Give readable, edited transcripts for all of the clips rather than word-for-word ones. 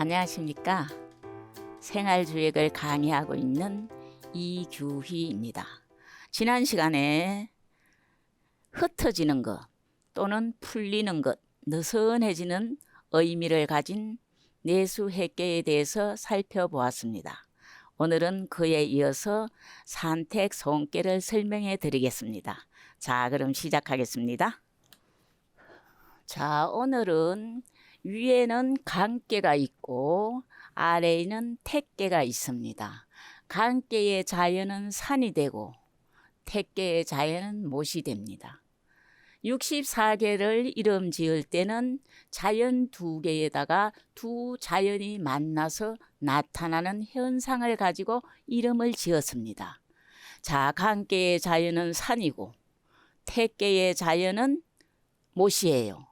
안녕하십니까. 생활주역을 강의하고 있는 이규희입니다. 지난 시간에 흩어지는 것 또는 풀리는 것, 느슨해지는 의미를 가진 내수해계에 대해서 살펴보았습니다. 오늘은 그에 이어서 산택 손께를 설명해 드리겠습니다. 자, 그럼 시작하겠습니다. 자, 오늘은 위에는 강께가 있고 아래에는 택께가 있습니다. 강께의 자연은 산이 되고 택께의 자연은 못이 됩니다. 64개를 이름 지을 때는 자연 두 개에다가 두 자연이 만나서 나타나는 현상을 가지고 이름을 지었습니다. 자, 강께의 자연은 산이고 택께의 자연은 못이에요.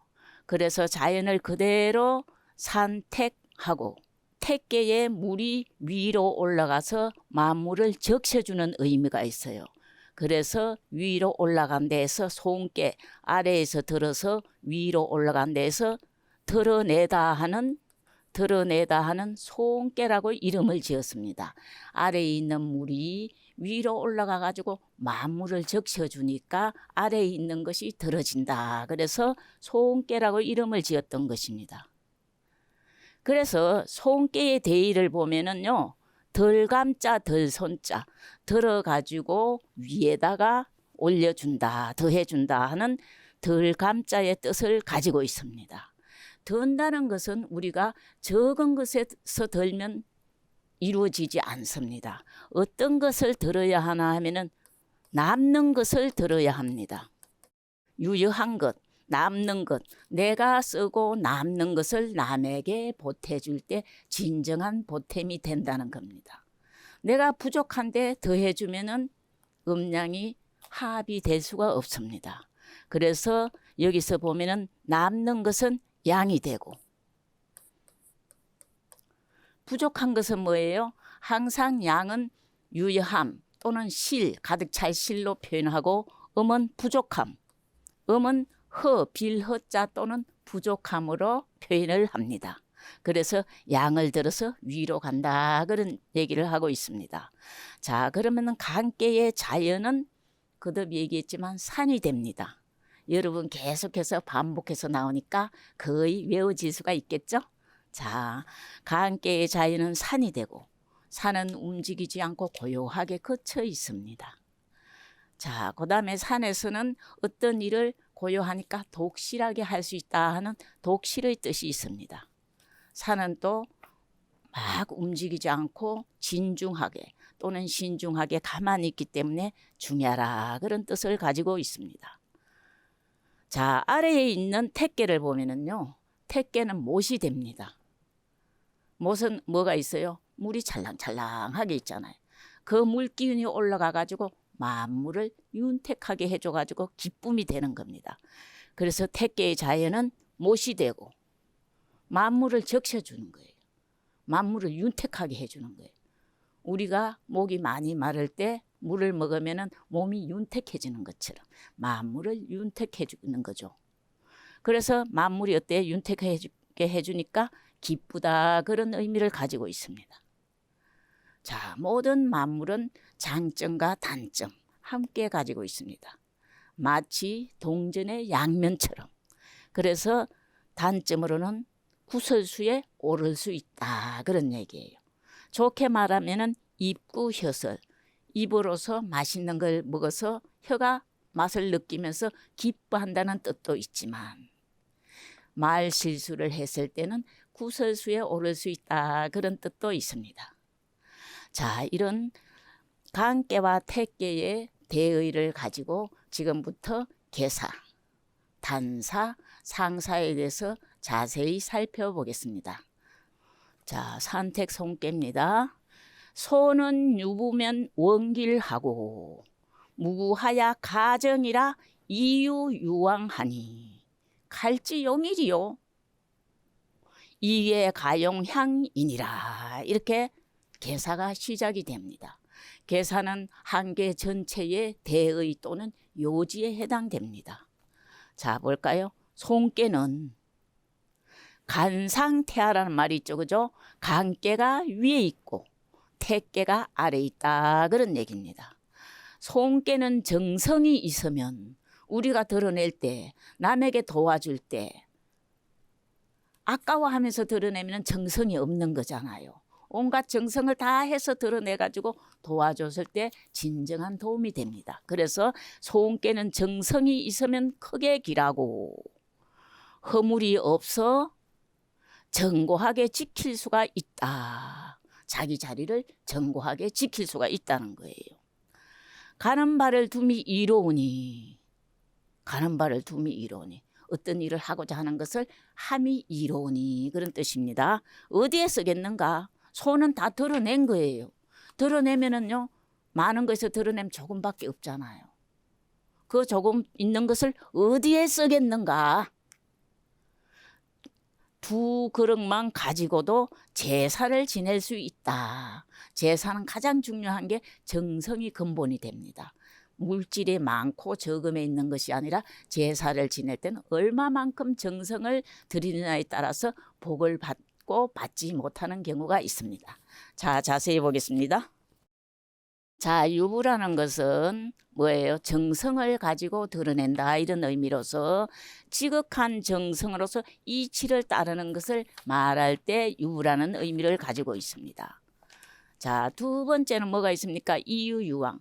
그래서 자연을 그대로 산택하고 택계에 물이 위로 올라가서 만물을 적셔주는 의미가 있어요. 그래서 위로 올라간 데에서 손께, 아래에서 들어서 위로 올라간 데에서 드러내다 하는 손께라고 이름을 지었습니다. 아래에 있는 물이 위로 올라가 가지고 만물을 적셔주니까 아래에 있는 것이 들어진다. 그래서 손께라고 이름을 지었던 것입니다. 그래서 손께의 대의를 보면은요, 덜감자 덜손자 들어가지고 위에다가 올려준다, 더해준다 하는 덜감자의 뜻을 가지고 있습니다. 든다는 것은 우리가 적은 것에서 덜면 이루어지지 않습니다. 어떤 것을 들어야 하나 하면은 남는 것을 들어야 합니다. 유효한 것, 남는 것, 내가 쓰고 남는 것을 남에게 보태줄 때 진정한 보탬이 된다는 겁니다. 내가 부족한데 더해주면은 음량이 합이 될 수가 없습니다. 그래서 여기서 보면은 남는 것은 양이 되고 부족한 것은 뭐예요? 항상 양은 유효함 또는 실, 가득 찰 실로 표현하고 음은 부족함, 음은 빌허자 또는 부족함으로 표현을 합니다. 그래서 양을 들어서 위로 간다 그런 얘기를 하고 있습니다. 자, 그러면 강께의 자연은 거듭 얘기했지만 산이 됩니다. 여러분 계속해서 반복해서 나오니까 거의 외워질 수가 있겠죠? 자, 강께의 자연은 산이 되고 산은 움직이지 않고 고요하게 걷혀 있습니다. 자, 그 다음에 산에서는 어떤 일을 고요하니까 독실하게 할 수 있다 하는 독실의 뜻이 있습니다. 산은 또 막 움직이지 않고 진중하게 또는 신중하게 가만히 있기 때문에 중야라 그런 뜻을 가지고 있습니다. 자, 아래에 있는 택계를 보면은요, 택계는 못이 됩니다. 못은 뭐가 있어요? 물이 찰랑찰랑하게 있잖아요. 그 물기운이 올라가 가지고 만물을 윤택하게 해줘 가지고 기쁨이 되는 겁니다. 그래서 택계의 자연은 못이 되고 만물을 적셔주는 거예요. 만물을 윤택하게 해주는 거예요. 우리가 목이 많이 마를 때 물을 먹으면 몸이 윤택해지는 것처럼 만물을 윤택해주는 거죠. 그래서 만물이 어때요? 윤택하게 해주니까 기쁘다 그런 의미를 가지고 있습니다. 자, 모든 만물은 장점과 단점 함께 가지고 있습니다. 마치 동전의 양면처럼. 그래서 단점으로는 구설수에 오를 수 있다 그런 얘기예요. 좋게 말하면은 입구 혀설, 입으로서 맛있는 걸 먹어서 혀가 맛을 느끼면서 기뻐한다는 뜻도 있지만 말 실수를 했을 때는 구설수에 오를 수 있다 그런 뜻도 있습니다. 자, 이런 강께와 택께의 대의를 가지고 지금부터 계사, 단사, 상사에 대해서 자세히 살펴보겠습니다. 자, 산택 손께입니다. 소는 유부면 원길하고 무구하야 가정이라 이유유왕하니 갈지용이지요. 이에 가용향이니라. 이렇게 계사가 시작이 됩니다. 계사는 한계 전체의 대의 또는 요지에 해당됩니다. 자, 볼까요? 손께는 간상태하라는 말이 있죠. 그죠? 간깨가 위에 있고 태깨가 아래에 있다. 그런 얘기입니다. 손깨는 정성이 있으면 우리가 드러낼 때, 남에게 도와줄 때 아까워하면서 드러내면 정성이 없는 거잖아요. 온갖 정성을 다 해서 드러내가지고 도와줬을 때 진정한 도움이 됩니다. 그래서 손깨는 정성이 있으면 크게 길하고 허물이 없어 견고하게 지킬 수가 있다. 자기 자리를 견고하게 지킬 수가 있다는 거예요. 가는 발을 둠이 이로우니, 가는 발을 둠이 이로우니, 어떤 일을 하고자 하는 것을 함이 이로우니, 그런 뜻입니다. 어디에 쓰겠는가? 손은 다 드러낸 거예요. 드러내면은요, 많은 것에서 드러내면 조금밖에 없잖아요. 그 조금 있는 것을 어디에 쓰겠는가? 두 그릇만 가지고도 제사를 지낼 수 있다. 제사는 가장 중요한 게 정성이 근본이 됩니다. 물질이 많고 적음에 있는 것이 아니라 제사를 지낼 때는 얼마만큼 정성을 들이느냐에 따라서 복을 받고 받지 못하는 경우가 있습니다. 자, 자세히 보겠습니다. 자, 유부라는 것은 뭐예요? 정성을 가지고 드러낸다, 이런 의미로서 지극한 정성으로서 이치를 따르는 것을 말할 때 유부라는 의미를 가지고 있습니다. 자, 두 번째는 뭐가 있습니까? 이유유왕.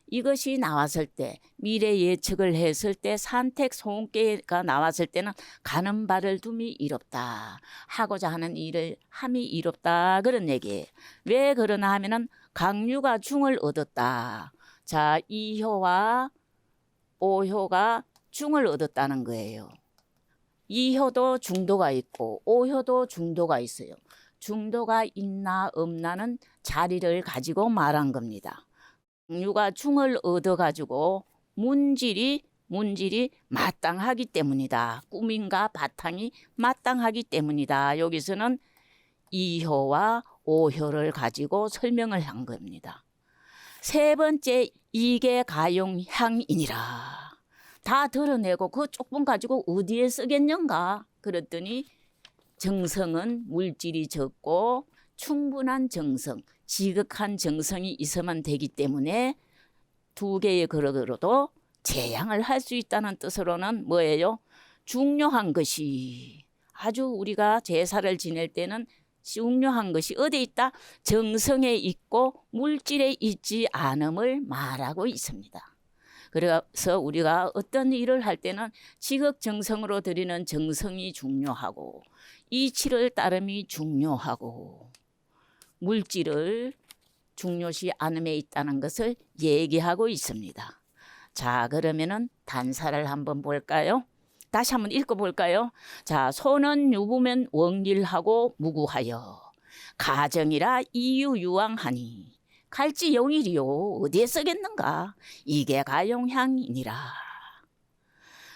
이것이 나왔을 때, 미래 예측을 했을 때, 산택 손깨가 나왔을 때는 가는 발을 둠이 이롭다. 하고자 하는 일을 함이 이롭다. 그런 얘기예요. 왜 그러나 하면은 강유가 중을 얻었다. 자, 이효와 오효가 중을 얻었다는 거예요. 이효도 중도가 있고 오효도 중도가 있어요. 중도가 있나 없나는 자리를 가지고 말한 겁니다. 강유가 중을 얻어가지고 문질이 마땅하기 때문이다. 꾸민과 바탕이 마땅하기 때문이다. 여기서는 이효와 오효를 가지고 설명을 한 겁니다. 세 번째, 이게 가용향이니라. 다 드러내고 그 조금 가지고 어디에 쓰겠는가? 그랬더니 정성은 물질이 적고 충분한 정성, 지극한 정성이 있어만 되기 때문에 두 개의 그릇으로도 제향을 할 수 있다는 뜻으로는 뭐예요? 중요한 것이, 아주 우리가 제사를 지낼 때는 중요한 것이 어디에 있다? 정성에 있고 물질에 있지 않음을 말하고 있습니다. 그래서 우리가 어떤 일을 할 때는 지극정성으로 드리는 정성이 중요하고 이치를 따름이 중요하고 물질을 중요시 않음에 있다는 것을 얘기하고 있습니다. 자, 그러면은 단사를 한번 볼까요? 다시 한번 읽어볼까요? 자, 손은 유부면 원길하고 무구하여 가정이라 이유유왕하니 갈지 용일이요 어디에 쓰겠는가? 이게 가용향이니라.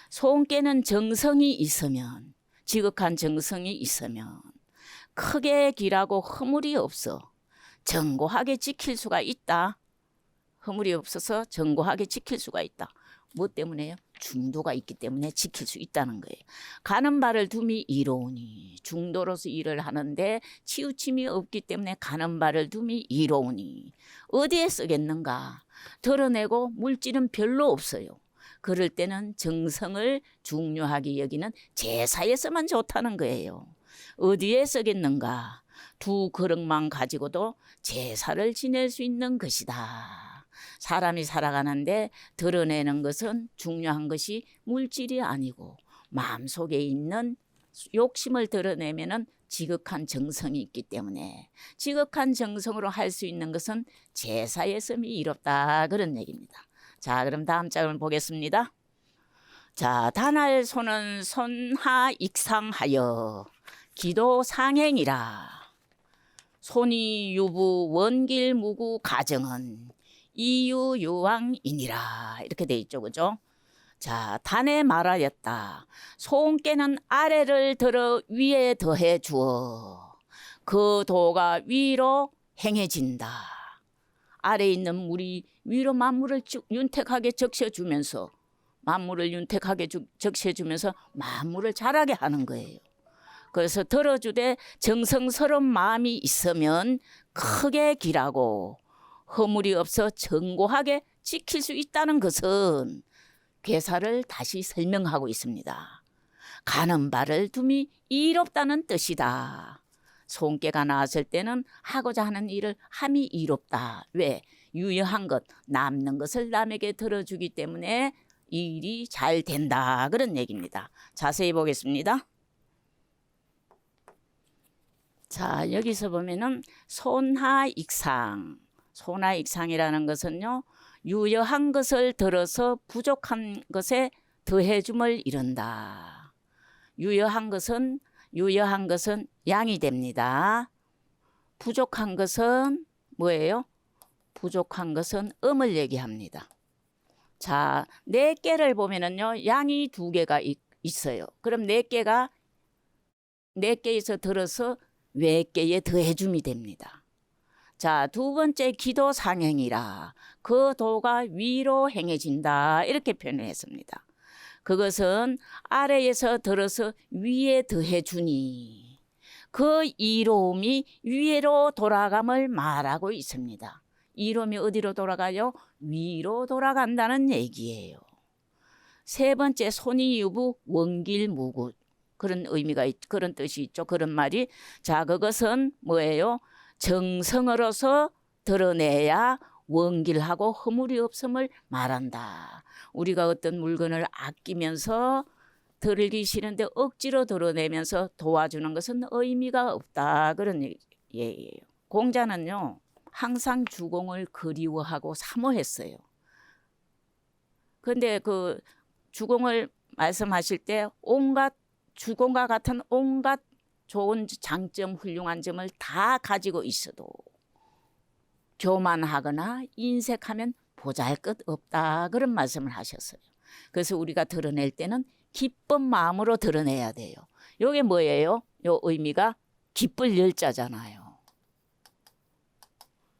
손깨는 정성이 있으면, 지극한 정성이 있으면 크게 길하고 허물이 없어 견고하게 지킬 수가 있다. 허물이 없어서 견고하게 지킬 수가 있다. 뭐 때문에요? 중도가 있기 때문에 지킬 수 있다는 거예요. 가는 발을 둠이 이로우니, 중도로서 일을 하는데 치우침이 없기 때문에 가는 발을 둠이 이로우니 어디에 쓰겠는가? 드러내고 물질은 별로 없어요. 그럴 때는 정성을 중요하게 여기는 제사에서만 좋다는 거예요. 어디에 쓰겠는가? 두 그릇만 가지고도 제사를 지낼 수 있는 것이다. 사람이 살아가는데 드러내는 것은 중요한 것이 물질이 아니고 마음속에 있는 욕심을 드러내면은 지극한 정성이 있기 때문에 지극한 정성으로 할 수 있는 것은 제사의 섬이 이롭다, 그런 얘기입니다. 자, 그럼 다음 장을 보겠습니다. 자, 단할 손은 손하 익상하여 기도 상행이라. 손이 유부 원길 무구 가정은 이유유왕이니라. 이렇게 돼 있죠, 그죠? 자, 단에 말하였다. 손깨는 아래를 들어 위에 더해 주어 그 도가 위로 행해진다. 아래에 있는 물이 위로 만물을 윤택하게 적셔주면서, 만물을 윤택하게 적셔주면서 만물을 자라게 하는 거예요. 그래서 들어주되 정성스러운 마음이 있으면 크게 길하고 허물이 없어 견고하게 지킬 수 있다는 것은 괴사를 다시 설명하고 있습니다. 가는 발을 둠이 이롭다는 뜻이다. 손괴가 나왔을 때는 하고자 하는 일을 함이 이롭다. 왜? 유효한 것, 남는 것을 남에게 들어주기 때문에 일이 잘 된다. 그런 얘기입니다. 자세히 보겠습니다. 자, 여기서 보면은 손하익상. 손하익상이라는 것은요, 유효한 것을 들어서 부족한 것에 더해줌을 이룬다. 유효한 것은 양이 됩니다. 부족한 것은 뭐예요? 부족한 것은 음을 얘기합니다. 자, 4개를 보면은요, 양이 2개가 있어요. 그럼 4개가 4개에서 들어서 외개에 더해줌이 됩니다. 자, 2번째 기도 상행이라 그 도가 위로 행해진다. 이렇게 표현을 했습니다. 그것은 아래에서 들어서 위에 더해주니 그 이로움이 위로 돌아감을 말하고 있습니다. 이로움이 어디로 돌아가요? 위로 돌아간다는 얘기예요. 3번째 손이유부 원길무구 그런 의미가 그런 뜻이 있죠. 그런 말이 자 그것은 뭐예요? 정성으로서 드러내야 원길하고 허물이 없음을 말한다. 우리가 어떤 물건을 아끼면서 들기 싫은데 억지로 드러내면서 도와주는 것은 의미가 없다. 그런 얘기예요. 공자는요. 항상 주공을 그리워하고 사모했어요. 그런데 그 주공을 말씀하실 때 온갖 주공과 같은 온갖 좋은 장점, 훌륭한 점을 다 가지고 있어도 교만하거나 인색하면 보잘것없다. 그런 말씀을 하셨어요. 그래서 우리가 드러낼 때는 기쁜 마음으로 드러내야 돼요. 이게 뭐예요? 요 의미가 기쁠 열자잖아요.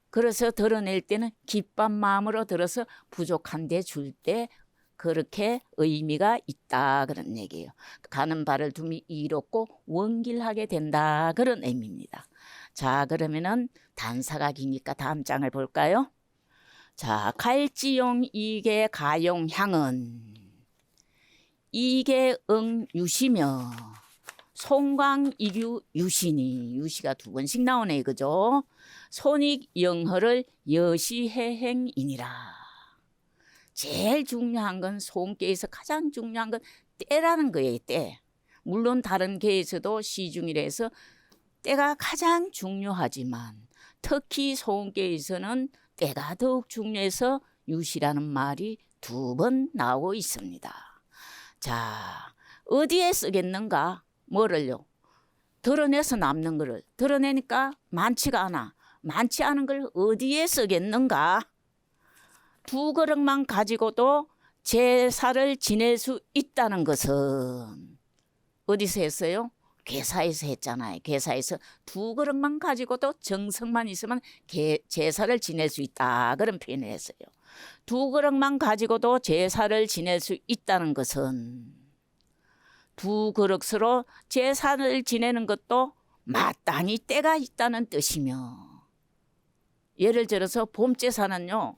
그래서 드러낼 때는 기쁜 마음으로 들어서 부족한데 줄 때 그렇게 의미가 있다 그런 얘기예요. 가는 발을 둠이 이롭고 원길하게 된다 그런 의미입니다. 자 그러면은 단사가 기니까 다음 장을 볼까요? 자 갈지용 이계 가용 향은 이계응 유시며 송광이규 유시니 유시가 2번씩 나오네 그죠? 손익 영허를 여시해행이니라. 제일 중요한 건 손계에서 가장 중요한 건 때라는 거예요. 때. 물론 다른 계에서도 시중이라서 때가 가장 중요하지만 특히 손계에서는 때가 더욱 중요해서 유시라는 말이 2번 나오고 있습니다. 자, 어디에 쓰겠는가? 뭐를요? 드러내서 남는 거를 드러내니까 많지가 않아. 많지 않은 걸 어디에 쓰겠는가? 2그릇만 가지고도 제사를 지낼 수 있다는 것은 어디서 했어요? 괴사에서 했잖아요. 괴사에서 2그릇만 가지고도 정성만 있으면 제사를 지낼 수 있다. 그런 표현을 했어요. 2그릇만 가지고도 제사를 지낼 수 있다는 것은 2그릇으로 제사를 지내는 것도 마땅히 때가 있다는 뜻이며 예를 들어서 봄제사는요.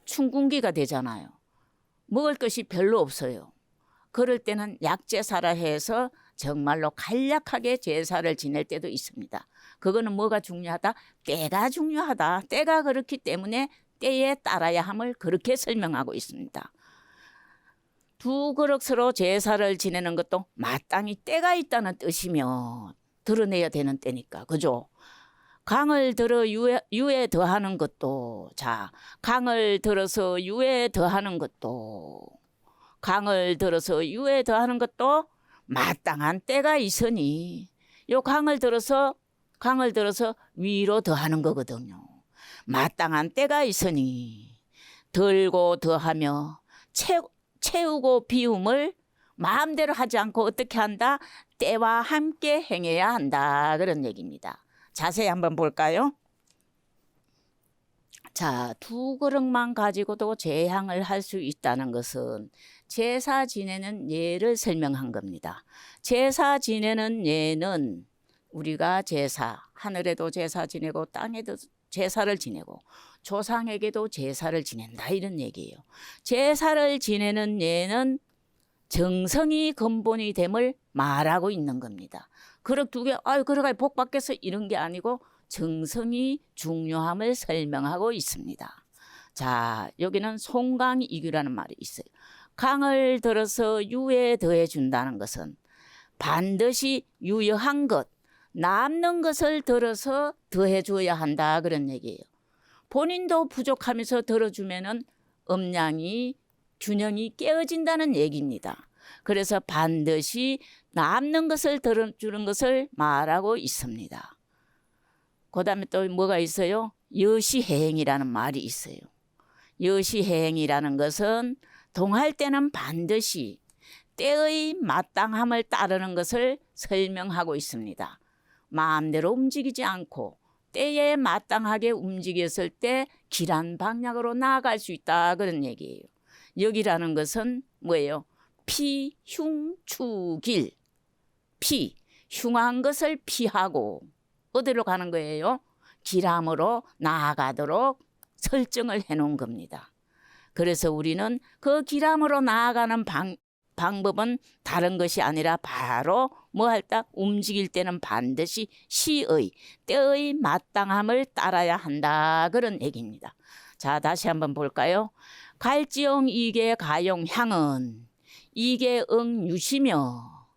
춘궁기가 되잖아요. 먹을 것이 별로 없어요. 그럴 때는 약제사라 해서 정말로 간략하게 제사를 지낼 때도 있습니다. 그거는 뭐가 중요하다? 때가 중요하다. 때가 그렇기 때문에 때에 따라야 함을 그렇게 설명하고 있습니다. 2그릇으로 제사를 지내는 것도 마땅히 때가 있다는 뜻이며 드러내야 되는 때니까 그죠? 강을 들어 유에 더하는 것도 자 강을 들어서 유에 더하는 것도 강을 들어서 유에 더하는 것도 마땅한 때가 있으니 요 강을 들어서 위로 더하는 거거든요. 마땅한 때가 있으니 들고 더하며 채우고 비움을 마음대로 하지 않고 어떻게 한다? 때와 함께 행해야 한다 그런 얘기입니다. 자세히 한번 볼까요? 자, 2그릇만 가지고도 제향을 할 수 있다는 것은 제사 지내는 예를 설명한 겁니다. 제사 지내는 예는 우리가 제사, 하늘에도 제사 지내고 땅에도 제사를 지내고 조상에게도 제사를 지낸다 이런 얘기예요. 제사를 지내는 예는 정성이 근본이 됨을 말하고 있는 겁니다. 그릇 두 개, 그러가 복 받겠어 이런 게 아니고 정성이 중요함을 설명하고 있습니다. 자, 여기는 송강이규라는 말이 있어요. 강을 들어서 유에 더해 준다는 것은 반드시 유효한 것, 남는 것을 들어서 더해 줘야 한다 그런 얘기예요. 본인도 부족하면서 들어주면은 음양이 균형이 깨어진다는 얘기입니다. 그래서 반드시 남는 것을 들어주는 것을 말하고 있습니다. 그 다음에 또 뭐가 있어요? 여시해행이라는 말이 있어요. 여시해행이라는 것은 동할 때는 반드시 때의 마땅함을 따르는 것을 설명하고 있습니다. 마음대로 움직이지 않고 때에 마땅하게 움직였을 때 길한 방향으로 나아갈 수 있다 그런 얘기예요. 여기라는 것은 뭐예요? 피흉추길. 흉한 것을 피하고 어디로 가는 거예요? 길함으로 나아가도록 설정을 해놓은 겁니다. 그래서 우리는 그 길함으로 나아가는 방법은 다른 것이 아니라 바로 뭐 할까? 움직일 때는 반드시 시의, 때의 마땅함을 따라야 한다 그런 얘기입니다. 자, 다시 한번 볼까요? 갈지영 이계 가용 향은 이계응 유시며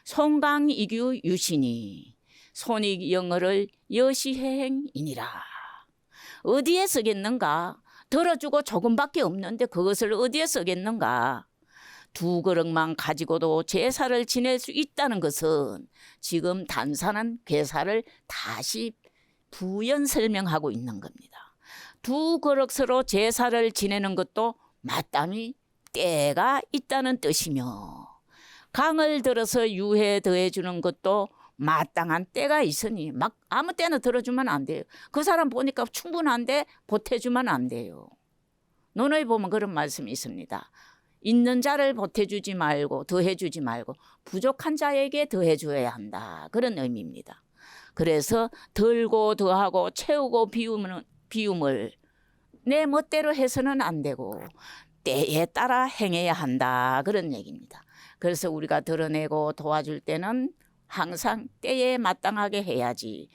송강이규 유시니 손익 영어를 여시해행이니라. 어디에 쓰겠는가? 들어주고 조금밖에 없는데 그것을 어디에 쓰겠는가? 두 그릇만 가지고도 제사를 지낼 수 있다는 것은 지금 단산한 괴사를 다시 부연 설명하고 있는 겁니다. 두 그릇으로 제사를 지내는 것도 마땅히 때가 있다는 뜻이며 강을 들어서 유해 더해주는 것도 마땅한 때가 있으니 막 아무 때나 들어주면 안 돼요. 그 사람 보니까 충분한데 보태주면 안 돼요. 논어에 보면 그런 말씀이 있습니다. 있는 자를 보태주지 말고 더해주지 말고 부족한 자에게 더해줘야 한다. 그런 의미입니다. 그래서 덜고 더하고 채우고 비움을 내 멋대로 해서는 안 되고 때에 따라 행해야 한다. 그런 얘기입니다. 그래서 우리가 드러내고 도와줄 때는 항상 때에 마땅하게 해야지.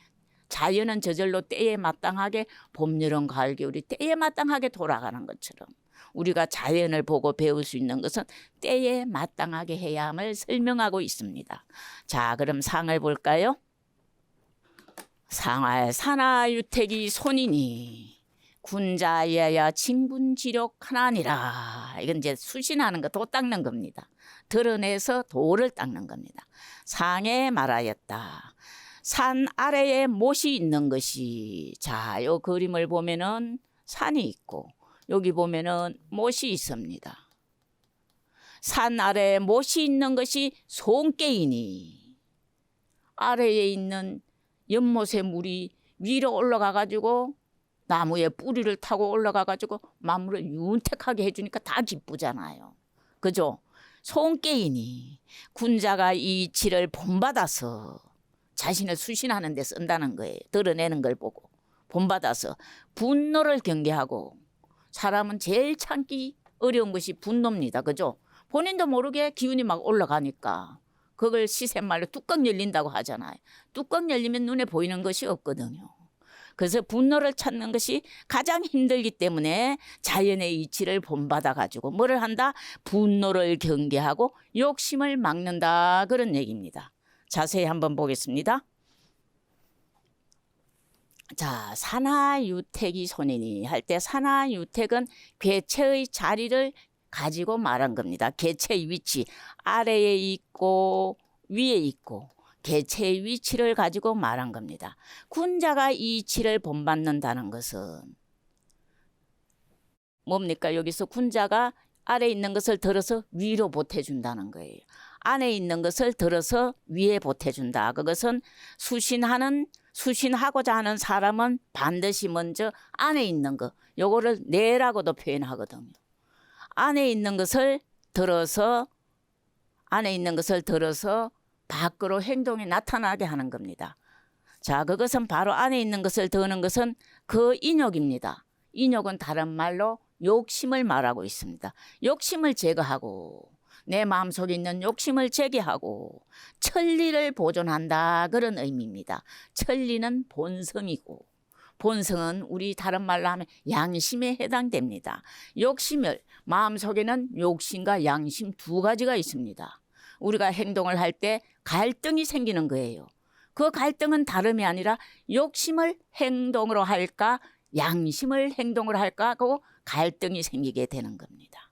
자연은 저절로 때에 마땅하게 봄, 여름, 가을, 겨울이 때에 마땅하게 돌아가는 것처럼 우리가 자연을 보고 배울 수 있는 것은 때에 마땅하게 해야 함을 설명하고 있습니다. 자, 그럼 상을 볼까요? 상할 산하유택이 손이니 군자야야 징분지력 하나니라. 이건 이제 수신하는 거, 도 닦는 겁니다. 드러내서 도를 닦는 겁니다. 상에 말하였다. 산 아래에 못이 있는 것이, 자, 요 그림을 보면은 산이 있고 여기 보면은 못이 있습니다. 산 아래에 못이 있는 것이 송깨이니 아래에 있는 연못의 물이 위로 올라가 가지고 나무에 뿌리를 타고 올라가 가지고 만물을 윤택하게 해주니까 다 기쁘잖아요. 그죠? 송깨이니 군자가 이 이치를 본받아서 자신을 수신하는 데 쓴다는 거예요. 드러내는 걸 보고 본받아서 분노를 경계하고, 사람은 제일 참기 어려운 것이 분노입니다. 그죠? 본인도 모르게 기운이 막 올라가니까 그걸 시샘말로 뚜껑 열린다고 하잖아요. 뚜껑 열리면 눈에 보이는 것이 없거든요. 그래서 분노를 찾는 것이 가장 힘들기 때문에 자연의 이치를 본받아 가지고 뭐를 한다? 분노를 경계하고 욕심을 막는다. 그런 얘기입니다. 자세히 한번 보겠습니다. 자, 산하유택이 손이니 할 때 산하유택은 괴체의 자리를 가지고 말한 겁니다. 괴체의 위치, 아래에 있고 위에 있고 괴체의 위치를 가지고 말한 겁니다. 군자가 이 이치를 본받는다는 것은 뭡니까? 여기서 군자가 아래에 있는 것을 들어서 위로 보태준다는 거예요. 안에 있는 것을 들어서 위에 보태준다. 그것은 수신하고자 하는 사람은 반드시 먼저 안에 있는 것, 요거를 내라고도 표현하거든요. 안에 있는 것을 들어서 안에 있는 것을 들어서 밖으로 행동이 나타나게 하는 겁니다. 자, 그것은 바로 안에 있는 것을 드는 것은 그 인욕입니다. 인욕은 다른 말로 욕심을 말하고 있습니다. 욕심을 제거하고 내 마음속에 있는 욕심을 제거하고 천리를 보존한다, 그런 의미입니다. 천리는 본성이고 본성은 우리 다른 말로 하면 양심에 해당됩니다. 욕심을, 마음속에는 욕심과 양심 두 가지가 있습니다. 우리가 행동을 할 때 갈등이 생기는 거예요. 그 갈등은 다름이 아니라 욕심을 행동으로 할까 양심을 행동을 할까 하고 갈등이 생기게 되는 겁니다.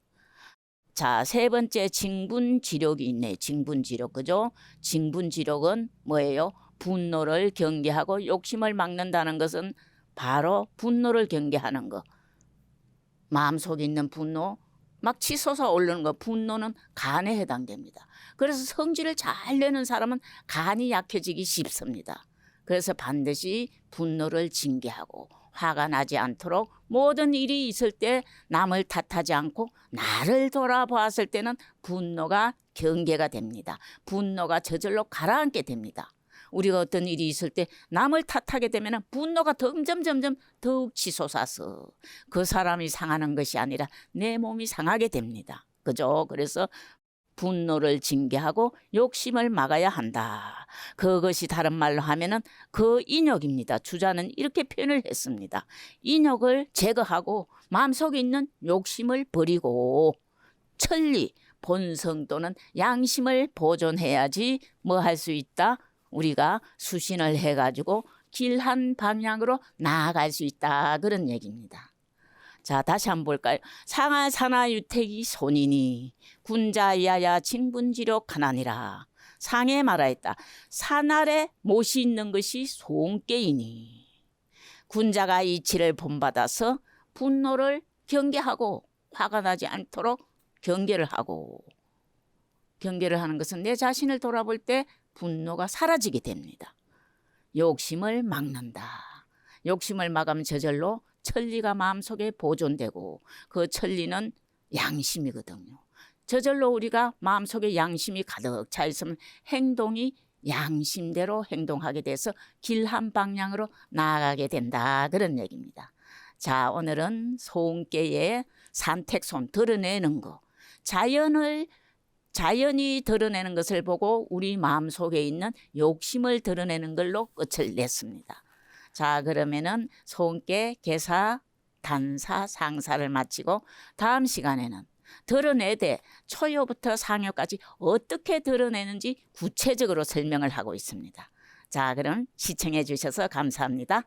자, 세 번째 징분지력이 있네. 징분지력, 그죠? 징분지력은 뭐예요? 분노를 경계하고 욕심을 막는다는 것은 바로 분노를 경계하는 거. 마음속에 있는 분노, 막 치솟아 오르는 거, 분노는 간에 해당됩니다. 그래서 성질을 잘 내는 사람은 간이 약해지기 쉽습니다. 그래서 반드시 분노를 징계하고 화가 나지 않도록 모든 일이 있을 때 남을 탓하지 않고 나를 돌아보았을 때는 분노가 경계가 됩니다. 분노가 저절로 가라앉게 됩니다. 우리가 어떤 일이 있을 때 남을 탓하게 되면 분노가 점점 더욱 치솟아서 그 사람이 상하는 것이 아니라 내 몸이 상하게 됩니다. 그죠? 그래서 분노를 징계하고 욕심을 막아야 한다. 그것이 다른 말로 하면은 그 인욕입니다. 주자는 이렇게 표현을 했습니다. 인욕을 제거하고 마음속에 있는 욕심을 버리고 천리, 본성 또는 양심을 보존해야지 뭐 할 수 있다? 우리가 수신을 해가지고 길한 방향으로 나아갈 수 있다, 그런 얘기입니다. 자, 다시 한번 볼까요? 상하사나유택이 손이니 군자야야 징분지력 하나니라. 상에 말하였다. 산 아래 못이 있는 것이 손깨이니 군자가 이치를 본받아서 분노를 경계하고 화가 나지 않도록 경계를 하고, 경계를 하는 것은 내 자신을 돌아볼 때 분노가 사라지게 됩니다. 욕심을 막는다. 욕심을 막으면 저절로 천리가 마음속에 보존되고 그 천리는 양심이거든요. 저절로 우리가 마음속에 양심이 가득 차 있으면 행동이 양심대로 행동하게 돼서 길 한 방향으로 나아가게 된다, 그런 얘기입니다. 자, 오늘은 손깨의 산택손, 드러내는 거, 자연이 드러내는 것을 보고 우리 마음속에 있는 욕심을 드러내는 걸로 끝을 냈습니다. 자, 그러면은 손깨, 개사, 단사, 상사를 마치고 다음 시간에는 드러내되 초요부터 상요까지 어떻게 드러내는지 구체적으로 설명을 하고 있습니다. 자, 그럼 시청해 주셔서 감사합니다.